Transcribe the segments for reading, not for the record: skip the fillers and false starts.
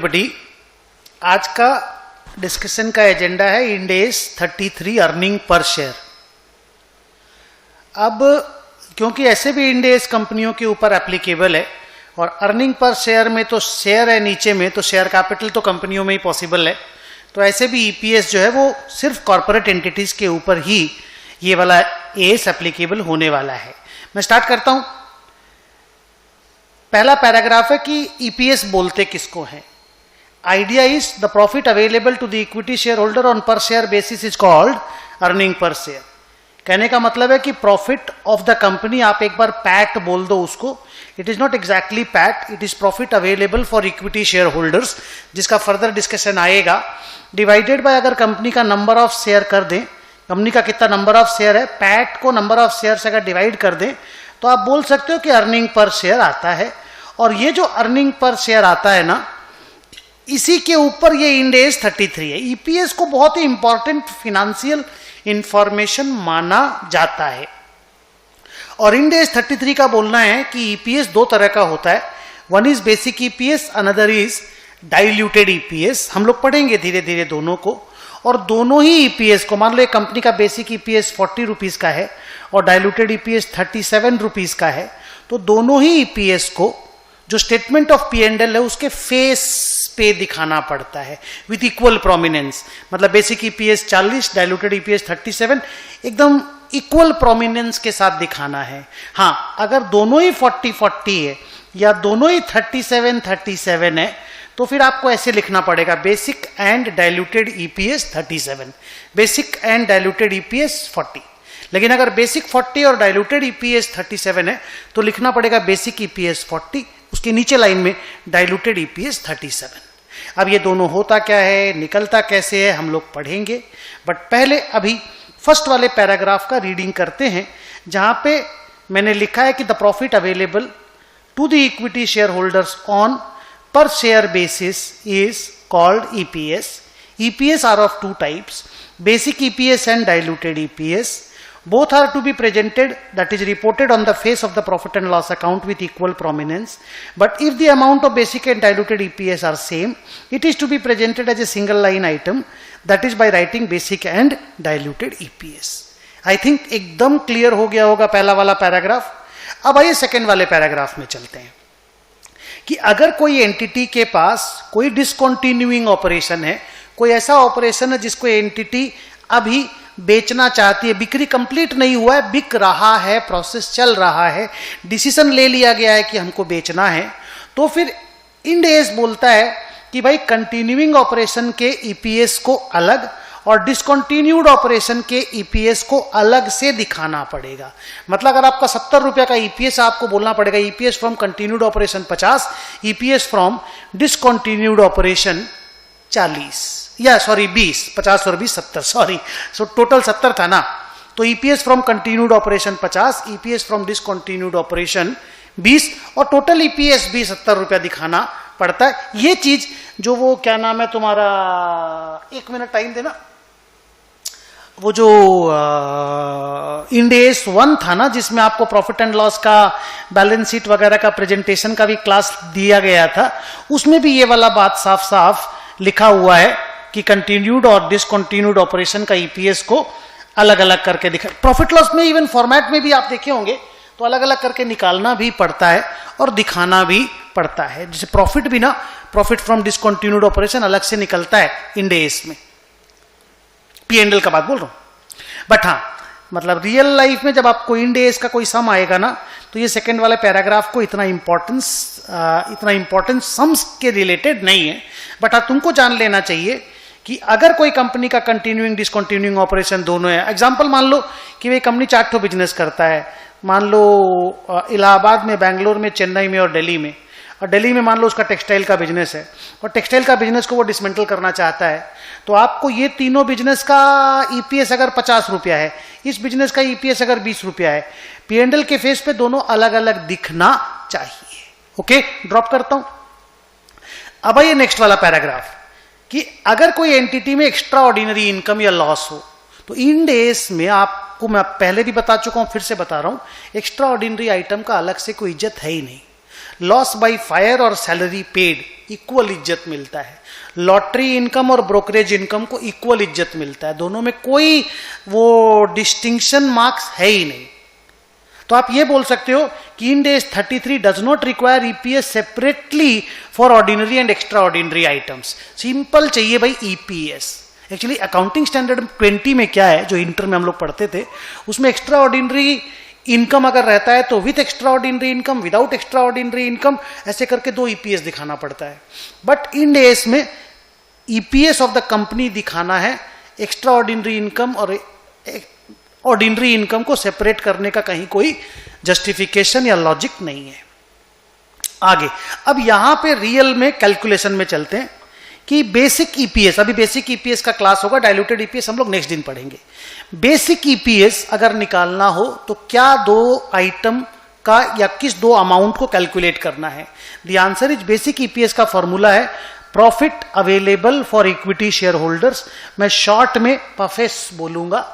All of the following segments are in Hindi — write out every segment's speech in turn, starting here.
एवरीबॉडी, आज का डिस्कशन का एजेंडा है end S 33 earning per share. अब क्योंकि ऐसे भी इंड एस कंपनियों के ऊपर एप्लीकेबल है और अर्निंग पर शेयर में तो शेयर है नीचे में, तो शेयर कैपिटल तो कंपनियों में ही पॉसिबल है, तो ऐसे भी ईपीएस जो है वो सिर्फ कॉर्पोरेट एंटिटीज के ऊपर ही ये वाला एस एप्लीकेबल होने वाला है। मैं स्टार्ट करता हूं। पहला पैराग्राफ है कि ईपीएस बोलते किसको है। Idea is the profit available to the equity share holder on per share basis is called earning per share. कहने का मतलब है कि प्रॉफिट ऑफ द कंपनी, आप एक बार पैट बोल दो उसको, it is not exactly PAT, it is profit available for equity share holders, जिसका फर्दर डिस्कशन आएगा। डिवाइडेड बाय अगर कंपनी का नंबर ऑफ शेयर कर दें, कंपनी का कितना नंबर ऑफ शेयर है, पैट को नंबर ऑफ शेयर से अगर डिवाइड कर दें तो आप बोल सकते हो कि अर्निंग पर शेयर आता है। और ये जो अर्निंग पर शेयर आता है ना, इसी के ऊपर ये इंड एस 33 है। ईपीएस को बहुत ही इंपॉर्टेंट फिनेंशियल इंफॉर्मेशन माना जाता है और इंड एस 33 का बोलना है कि ईपीएस दो तरह का होता है। One is basic EPS, another is diluted EPS. हम लोग पढ़ेंगे धीरे धीरे दोनों को। और दोनों ही ईपीएस को, मान लो एक कंपनी का बेसिक ईपीएस 40 रुपीज का है और डाइल्यूटेड ईपीएस 37 रुपीज का है, तो दोनों ही ईपीएस को जो statement of P and L है उसके फेस पे दिखाना पड़ता है विथ इक्वल प्रोमिनेंस। मतलब बेसिक ईपीएस 40, डाइल्यूटेड ईपीएस 37, एकदम इक्वल प्रोमिनेंस के साथ दिखाना है। हाँ, अगर दोनों ही 40-40 है या दोनों ही 37-37 है तो फिर आपको ऐसे लिखना पड़ेगा, basic and diluted EPS 37, basic and diluted EPS 40। लेकिन अगर बेसिक 40 और डाइल्यूटेड ईपीएस 37 है तो लिखना पड़ेगा बेसिक ईपीएस 40, उसके नीचे लाइन में डाइल्यूटेड ईपीएस 37। अब ये दोनों होता क्या है, निकलता कैसे है, हम लोग पढ़ेंगे। बट पहले अभी फर्स्ट वाले पैराग्राफ का रीडिंग करते हैं, जहां पे मैंने लिखा है कि the profit available to the equity share holders on per share basis is called EPS. EPS are of two types, basic EPS and diluted EPS. Both are to be presented, that is reported on the face of the profit and loss account with equal prominence. But if the amount of basic and diluted EPS are same, it is to be presented as a single line item, that is by writing basic and diluted EPS. I think एकदम क्लियर हो गया होगा पहला वाला पैराग्राफ। अब आइए सेकेंड वाले पैराग्राफ में चलते हैं कि अगर कोई एंटिटी के पास कोई डिसकंटिन्यूइंग ऑपरेशन है, कोई ऐसा ऑपरेशन है जिसको एंटिटी अभी बेचना चाहती है, बिक्री कंप्लीट नहीं हुआ है, बिक रहा है, प्रोसेस चल रहा है, डिसीजन ले लिया गया है कि हमको बेचना है, तो फिर इंड एस बोलता है कि भाई कंटिन्यूइंग ऑपरेशन के ईपीएस को अलग और डिसकंटिन्यूड ऑपरेशन के ईपीएस को अलग से दिखाना पड़ेगा। मतलब अगर आपका 70 रुपया का ईपीएस, आपको बोलना पड़ेगा EPS from continued operation 50, EPS from discontinued operation 40, या सॉरी 20, 50 और 20 70, सॉरी, सो टोटल 70 था ना। तो EPS from continued operation 50, EPS from discontinued operation 20 और टोटल ईपीएस भी 70 रुपया दिखाना पड़ता है। ये चीज जो वो क्या नाम है तुम्हारा, एक मिनट टाइम देना, वो जो इंड एस 1 था ना, जिसमें आपको प्रॉफिट एंड लॉस का बैलेंस शीट वगैरह का प्रेजेंटेशन का भी क्लास दिया गया था, उसमें भी ये वाला बात साफ साफ लिखा हुआ है कि कंटिन्यूड और डिसकंटिन्यूड ऑपरेशन का ईपीएस को अलग अलग करके दिखा। प्रॉफिट लॉस में इवन फॉर्मेट में भी आप देखे होंगे तो अलग अलग करके निकालना भी पड़ता है और दिखाना भी पड़ता है। जैसे प्रॉफिट भी ना, प्रॉफिट फ्रॉम डिसकंटिन्यूड ऑपरेशन अलग से निकलता है इंड एस में, पीएनएल का बात बोल रहा हूं। बट हाँ, मतलब रियल लाइफ में जब आपको इंड एस का कोई सम आएगा ना, तो ये सेकंड वाले पैराग्राफ को इतना इंपॉर्टेंस सम्स के रिलेटेड नहीं है। बट हाँ, तुमको जान लेना चाहिए कि अगर कोई कंपनी का कंटिन्यूइंग डिसकंटिन्यूइंग ऑपरेशन दोनों है, एग्जांपल मान लो कि वे कंपनी 4 ठो बिजनेस करता है, मान लो इलाहाबाद में, बेंगलोर में, चेन्नई में और दिल्ली में। और दिल्ली में मान लो उसका टेक्सटाइल का बिजनेस है और टेक्सटाइल का बिजनेस को वो डिसमेंटल करना चाहता है, तो आपको ये तीनों बिजनेस का ईपीएस अगर 50 रुपया है, इस बिजनेस का ईपीएस अगर 20 रुपया है, पीएनएल के फेस पे दोनों अलग अलग दिखना चाहिए। ओके, ड्रॉप करता हूं। अब आइए नेक्स्ट वाला पैराग्राफ कि अगर कोई एंटिटी में एक्स्ट्रा ऑर्डिनरी इनकम या लॉस हो, तो इंड एस में आपको मैं पहले भी बता चुका हूं, फिर से बता रहा हूं, एक्स्ट्रा ऑर्डिनरी आइटम का अलग से कोई इज्जत है ही नहीं। लॉस बाय फायर और सैलरी पेड इक्वल इज्जत मिलता है। लॉटरी इनकम और ब्रोकरेज इनकम को इक्वल इज्जत मिलता है, दोनों में कोई वो डिस्टिंक्शन मार्क्स है ही नहीं। तो आप ये बोल सकते हो कि end S 33 does not require EPS separately for ordinary and extra ordinary items. Simple चाहिए भाई ईपीएस। एक्चुअली अकाउंटिंग स्टैंडर्ड 20 में क्या है, जो इंटर में हम लोग पढ़ते थे, उसमें एक्स्ट्रा ऑर्डिनरी इनकम अगर रहता है तो with extra ordinary income, without extra ordinary income, ऐसे करके 2 ईपीएस दिखाना पड़ता है। बट इंड एस में ईपीएस ऑफ द कंपनी दिखाना है, एक्स्ट्रा ऑर्डिनरी इनकम और ऑर्डिनरी इनकम को सेपरेट करने का कहीं कोई जस्टिफिकेशन या लॉजिक नहीं है। आगे अब यहां पे रियल में कैलकुलेशन में चलते हैं कि बेसिक ईपीएस, अभी बेसिक ईपीएस का क्लास होगा, डाइल्यूटेड ईपीएस हम लोग नेक्स्ट दिन पढ़ेंगे। बेसिक ईपीएस अगर निकालना हो तो क्या 2 आइटम का या किस 2 अमाउंट को कैलकुलेट करना है? The answer is basic EPS का फॉर्मूला है profit available for equity share holders, मैं शॉर्ट में पफेस बोलूंगा,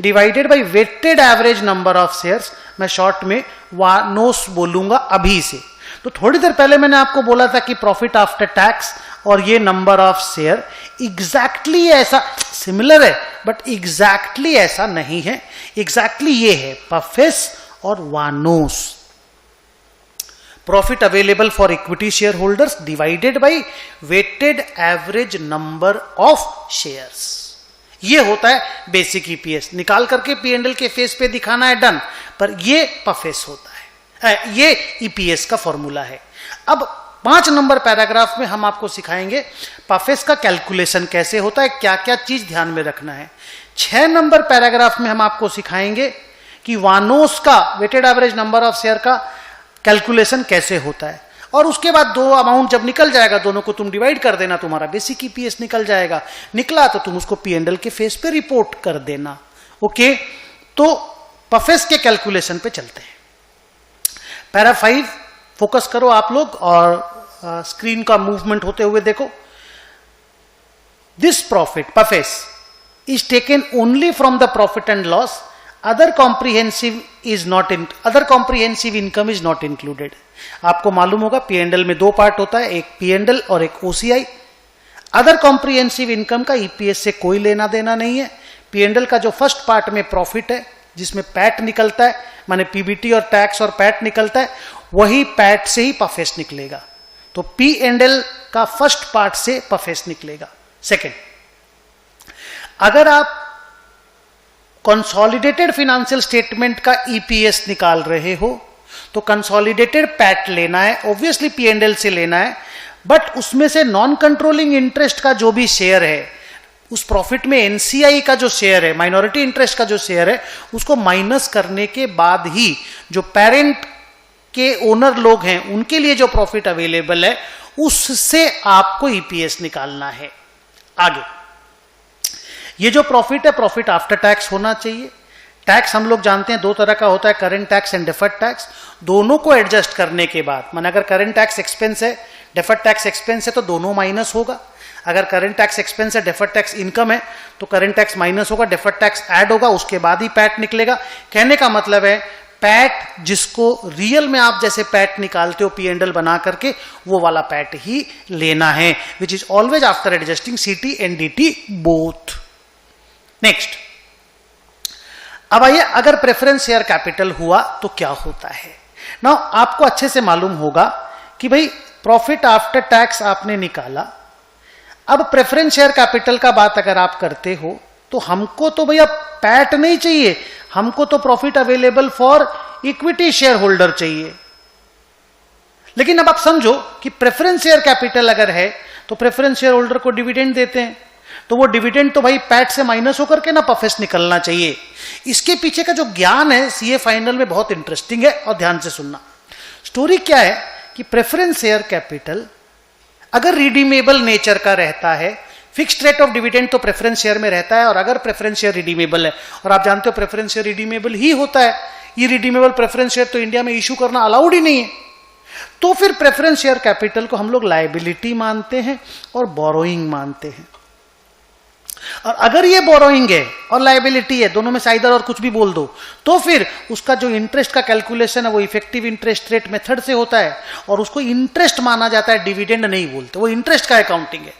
divided by weighted average number of shares, मैं शॉर्ट में वानोस बोलूंगा अभी से। तो थोड़ी देर पहले मैंने आपको बोला था कि प्रॉफिट आफ्टर टैक्स और ये नंबर ऑफ शेयर एग्जैक्टली ऐसा सिमिलर है, बट एग्जैक्टली ऐसा नहीं है। एग्जैक्टली ये है पफेस और वानोस, profit available for equity share holders divided by weighted average number of shares. ये होता है बेसिक ईपीएस। निकाल करके पीएनएल के फेस पे दिखाना है, डन, पर ये पफेस होता है, ये ईपीएस का फॉर्मूला है। अब 5 नंबर पैराग्राफ में हम आपको सिखाएंगे पफेस का कैलकुलेशन कैसे होता है, क्या क्या चीज ध्यान में रखना है। 6 नंबर पैराग्राफ में हम आपको सिखाएंगे कि वानोस का, weighted average number of share का कैलकुलेशन कैसे होता है। और उसके बाद 2 अमाउंट जब निकल जाएगा, दोनों को तुम डिवाइड कर देना, तुम्हारा बेसिक ईपीएस निकल जाएगा। निकला तो तुम उसको पीएनएल के फेस पे रिपोर्ट कर देना। ओके, तो पफेस के कैलकुलेशन पे चलते हैं। पैरा 5 फोकस करो आप लोग और स्क्रीन का मूवमेंट होते हुए देखो। दिस प्रॉफिट पफेस is taken only from the profit and loss, other comprehensive income is not included. आपको मालूम होगा पीएनएल में 2 पार्ट होता है, एक पीएनएल और एक ओसीआई। अदर कॉम्प्रिहेंसिव इनकम का ईपीएस से कोई लेना देना नहीं है। पीएनएल का जो फर्स्ट पार्ट में प्रॉफिट है, जिसमें पैट निकलता है, माने पीबीटी और टैक्स और पैट निकलता है, वही पैट से ही पफेस निकलेगा। तो पीएनएल का फर्स्ट पार्ट से पफेस निकलेगा। सेकंड, अगर आप कंसोलिडेटेड फाइनेंशियल स्टेटमेंट का ईपीएस निकाल रहे हो तो कंसोलिडेटेड पैट लेना है, ऑब्वियसली पीएनएल से लेना है, बट उसमें से नॉन कंट्रोलिंग इंटरेस्ट का जो भी शेयर है, उस प्रॉफिट में एनसीआई का जो शेयर है, माइनॉरिटी इंटरेस्ट का जो शेयर है, उसको माइनस करने के बाद ही जो पेरेंट के ओनर लोग हैं उनके लिए जो प्रॉफिट अवेलेबल है उससे आपको ईपीएस निकालना है। आगे, ये जो प्रॉफिट है प्रॉफिट आफ्टर टैक्स होना चाहिए। टैक्स हम लोग जानते हैं 2 तरह का होता है, current tax and deferred tax. दोनों को एडजस्ट करने के बाद, माने अगर करंट टैक्स एक्सपेंस है, डेफर्ड टैक्स एक्सपेंस है, तो दोनों माइनस होगा। अगर करंट टैक्स एक्सपेंस है, डेफर्ड टैक्स इनकम है, तो करंट टैक्स माइनस होगा, डेफर्ड टैक्स ऐड होगा, उसके बाद ही पैट निकलेगा। कहने का मतलब है पैट जिसको रियल में आप जैसे पैट निकालते हो पीएनएल बना करके, वो वाला पैट ही लेना है, which is always after adjusting सीटी एंड डीटी बोथ। नेक्स्ट, अब आइए, अगर प्रेफरेंस शेयर कैपिटल हुआ तो क्या होता है। नाउ आपको अच्छे से मालूम होगा कि भाई प्रॉफिट आफ्टर टैक्स आपने निकाला, अब प्रेफरेंस शेयर कैपिटल का बात अगर आप करते हो तो हमको तो भैया पैट नहीं चाहिए, हमको तो profit available for equity share holder चाहिए। लेकिन अब आप समझो कि प्रेफरेंस शेयर कैपिटल अगर है तो प्रेफरेंस शेयर होल्डर को डिविडेंड देते हैं, तो वो डिविडेंड तो भाई पैट से माइनस होकर के ना पफेस निकलना चाहिए। इसके पीछे का जो ज्ञान है सीए फाइनल में बहुत इंटरेस्टिंग है और ध्यान से सुनना। स्टोरी क्या है कि प्रेफरेंस शेयर कैपिटल अगर रिडीमेबल नेचर का रहता है, फिक्स्ड रेट ऑफ डिविडेंड तो प्रेफरेंस शेयर में रहता है, और अगर प्रेफरेंस शेयर रिडीमेबल है, और आप जानते हो प्रेफरेंस शेयर रिडीमेबल ही होता है, ये रिडीमेबल प्रेफरेंस शेयर तो इंडिया में इशू करना अलाउड ही नहीं है, तो फिर प्रेफरेंस शेयर कैपिटल को हम लोग लायबिलिटी मानते हैं और बोरोइंग मानते हैं। और अगर ये बोरोइंग है और लायबिलिटी है, दोनों में से इधर और कुछ भी बोल दो, तो फिर उसका जो इंटरेस्ट का कैलकुलेशन है वो इफेक्टिव इंटरेस्ट रेट मेथड से होता है और उसको इंटरेस्ट माना जाता है, डिविडेंड नहीं बोलते, वो इंटरेस्ट का अकाउंटिंग है।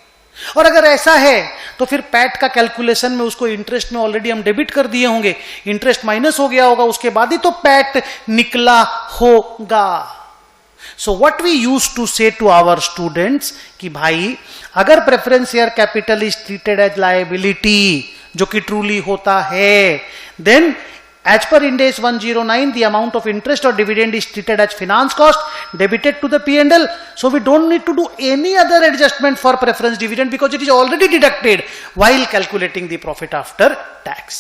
और अगर ऐसा है तो फिर पैट का कैलकुलेशन में उसको इंटरेस्ट में ऑलरेडी हम डेबिट कर दिए होंगे, इंटरेस्ट माइनस हो गया होगा, उसके बाद ही तो पैट निकला होगा। So what we use to say to our students कि भाई अगर preference share capital is treated as liability, जो कि ट्रूली होता है, then as per Ind AS 109 the amount of interest or dividend is treated as finance cost debited to the P&L. So we don't need to do any other adjustment for preference dividend because it is already deducted while calculating the profit after tax.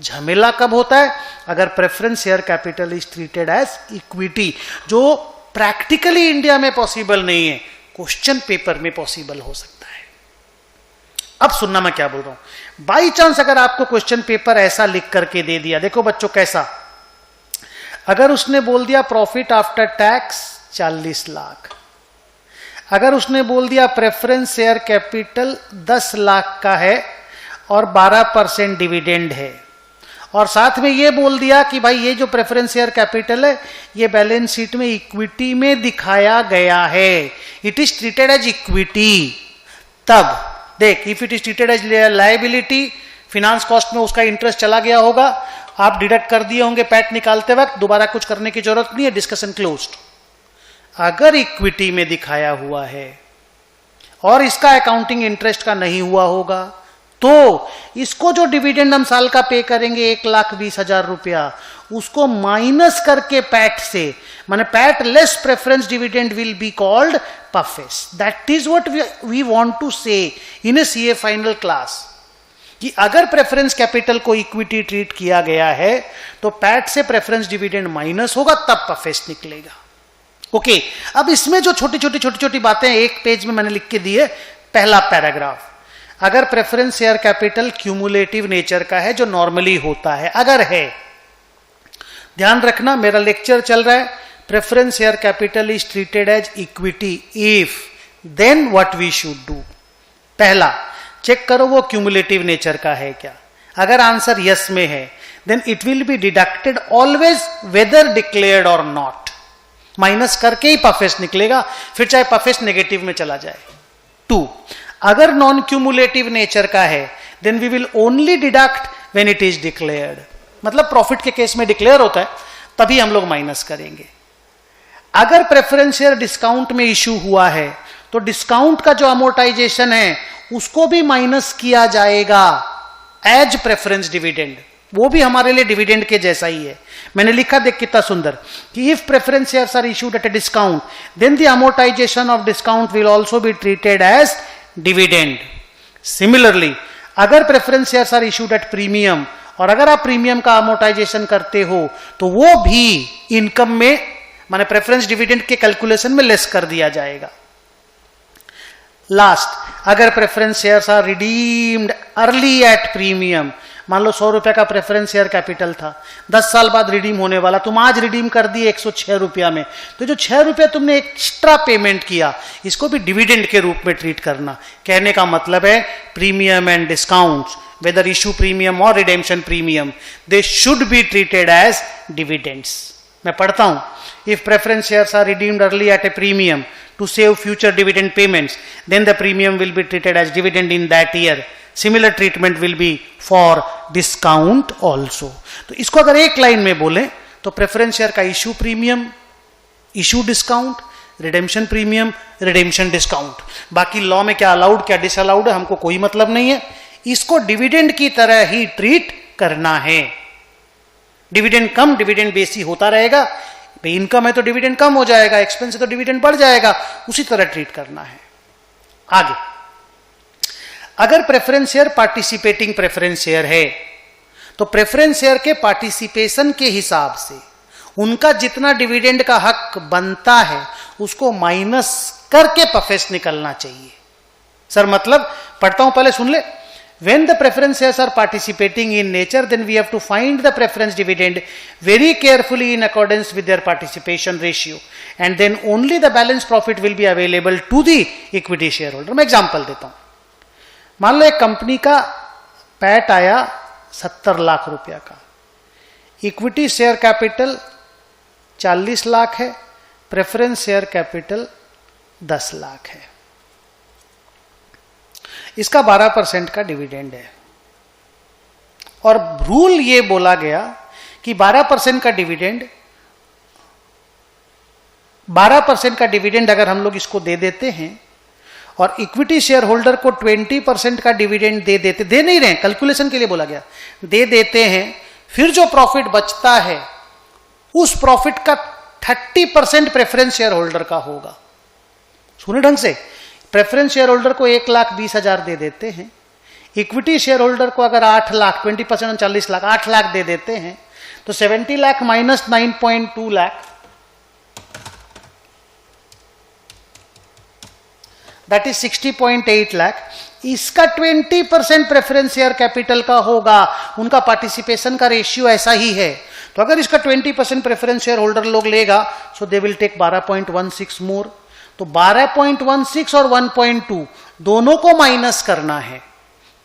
झमेला कब होता है? अगर preference share capital is treated as equity, जो प्रैक्टिकली इंडिया में पॉसिबल नहीं है, क्वेश्चन पेपर में पॉसिबल हो सकता है। अब सुनना मैं क्या बोल रहा हूं। बाई चांस अगर आपको क्वेश्चन पेपर ऐसा लिख करके दे दिया, देखो बच्चों कैसा, अगर उसने बोल दिया प्रॉफिट आफ्टर टैक्स 40 लाख, अगर उसने बोल दिया प्रेफरेंस शेयर कैपिटल 10 लाख का है और 12% डिविडेंड है, और साथ में ये बोल दिया कि भाई ये जो प्रेफरेंस शेयर कैपिटल है ये बैलेंस शीट में इक्विटी में दिखाया गया है, it is treated as equity, तब देख if it is treated as liability, finance cost में उसका इंटरेस्ट चला गया होगा, आप डिडक्ट कर दिए होंगे पैट निकालते वक्त, दोबारा कुछ करने की जरूरत नहीं है, डिस्कशन क्लोज्ड। अगर इक्विटी में दिखाया हुआ है और इसका अकाउंटिंग इंटरेस्ट का नहीं हुआ होगा, तो इसको जो डिविडेंड हम साल का पे करेंगे 1,20,000 रुपया, उसको माइनस करके पैट से, माने PAT less preference dividend will be called पफेस। That is what we want to say in a CA final class, कि अगर प्रेफरेंस कैपिटल को इक्विटी ट्रीट किया गया है तो पैट से प्रेफरेंस डिविडेंड माइनस होगा, तब पफेस निकलेगा। ओके, अब इसमें जो छोटी छोटी बातें एक पेज में मैंने लिख के दी है, पहला पैराग्राफ, अगर preference share capital cumulative nature का है जो नॉर्मली होता है, अगर है, ध्यान रखना मेरा लेक्चर चल रहा है, preference share capital is treated as equity if, then what we should do, पहला चेक करो वो क्यूमुलेटिव नेचर का है क्या, अगर आंसर यस में है then it will be deducted always whether declared और नॉट, माइनस करके ही पफेस निकलेगा, फिर चाहे पफेस नेगेटिव में चला जाए। 2, अगर नॉन क्यूमुलेटिव नेचर का है then we will only deduct when it is declared, मतलब प्रॉफिट के केस में डिक्लेयर होता है तभी हम लोग माइनस करेंगे। अगर प्रेफरेंस शेयर डिस्काउंट में इश्यू हुआ है तो डिस्काउंट का जो अमोर्टाइजेशन है उसको भी माइनस किया जाएगा एज प्रेफरेंस डिविडेंड, वो भी हमारे लिए डिविडेंड के जैसा ही है। मैंने लिखा देख कितना सुंदर, कि if preference shares are issued at a discount then the amortisation of discount will also be treated as dividend. Similarly अगर preference shares are issued at premium, और अगर आप प्रीमियम का अमोर्टाइजेशन करते हो तो वो भी इनकम में, माने प्रेफरेंस डिविडेंड के कैलकुलेशन में लेस कर दिया जाएगा। लास्ट, अगर preference shares are redeemed early at premium, मान लो 100 रुपए का प्रेफरेंस शेयर कैपिटल था, 10 साल बाद रिडीम होने वाला, तुम आज रिडीम कर दिए 106 रुपया में, तो जो 6 रुपया तुमने एक्स्ट्रा पेमेंट किया इसको भी डिविडेंड के रूप में ट्रीट करना। कहने का मतलब है premium and discounts, whether issue premium or redemption premium, they should be treated as dividends. मैं पढ़ता हूं, if preference shares are redeemed early at a premium to save future dividend payments, then the premium will be treated as dividend in that year. Similar treatment will be for discount also. तो इसको अगर एक लाइन में बोले तो प्रेफरेंस शेयर का issue premium, issue discount, redemption premium, redemption discount, बाकी लॉ में क्या अलाउड क्या डिसअलाउड है हमको कोई मतलब नहीं है, इसको डिविडेंड की तरह ही ट्रीट करना है। डिविडेंड कम, डिविडेंड बेसी होता रहेगा, इनकम है तो डिविडेंड कम हो जाएगा, एक्सपेंस है तो डिविडेंड बढ़ जाएगा, उसी तरह ट्रीट करना है। आगे, अगर preference share participating preference share है तो प्रेफरेंस शेयर के पार्टिसिपेशन के हिसाब से उनका जितना डिविडेंड का हक बनता है उसको माइनस करके पफेस निकलना चाहिए। सर मतलब, पढ़ता हूं पहले सुन ले। When the preference shares are participating in nature, then we have to find the preference dividend very carefully in accordance with their participation ratio, and then only the balance profit will be available to the equity shareholder. मैं एग्जांपल देता हूं, मान लो एक कंपनी का पैट आया 70 लाख रुपया का, इक्विटी शेयर कैपिटल 40 लाख है, प्रेफरेंस शेयर कैपिटल 10 लाख है। इसका 12% का डिविडेंड है और रूल ये बोला गया कि 12% का डिविडेंड 12% का डिविडेंड अगर हम लोग इसको दे देते हैं और इक्विटी शेयर होल्डर को 20% का डिविडेंड दे नहीं रहे, कैलकुलेशन के लिए बोला गया, दे देते हैं, फिर जो प्रॉफिट बचता है उस प्रॉफिट का 30% प्रेफरेंस शेयर होल्डर का होगा। सुने ढंग से, प्रेफरेंस शेयर होल्डर को 1,20,000 दे देते हैं, इक्विटी शेयर होल्डर को अगर 8 लाख 20% 40 लाख 8 लाख दे देते हैं, तो 70 lakh minus 9.2 lakh, that is 60.8 lakh. इसका 20% प्रेफरेंस शेयर कैपिटल का होगा, उनका पार्टिसिपेशन का रेशियो ऐसा ही है। तो अगर इसका 20% प्रेफरेंस शेयर होल्डर लोग लेगा, सो दे विल टेक 12.16 मोर। तो 12.16 और 1.2 दोनों को माइनस करना है,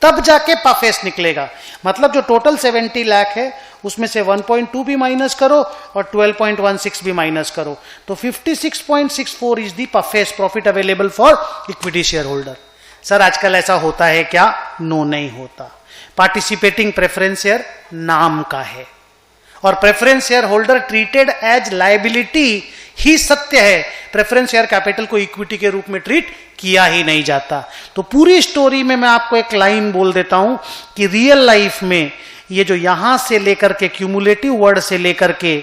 तब जाके पाफेस निकलेगा। मतलब जो टोटल 70 लाख है उसमें से 1.2 भी माइनस करो और 12.16 भी माइनस करो, तो 56.64 इज दी पाफेस, profit available for equity share holder. Sir आजकल ऐसा होता है क्या? नो, नहीं होता। पार्टिसिपेटिंग प्रेफरेंस शेयर नाम का है और preference share holder treated as liability ही सत्य है। प्रेफरेंस शेयर कैपिटल को इक्विटी के रूप में ट्रीट किया ही नहीं जाता। तो पूरी स्टोरी में मैं आपको एक लाइन बोल देता हूं कि रियल लाइफ में ये जो यहां से लेकर के क्यूमुलेटिव वर्ड से लेकर के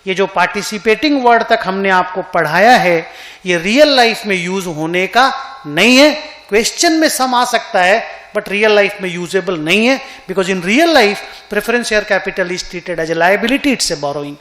ये जो पार्टिसिपेटिंग वर्ड तक हमने आपको पढ़ाया है, ये रियल लाइफ में यूज होने का नहीं है। क्वेश्चन में सम आ सकता है बट रियल लाइफ में यूजेबल नहीं है, because in real life preference share capital is treated as a liability, it's a borrowing.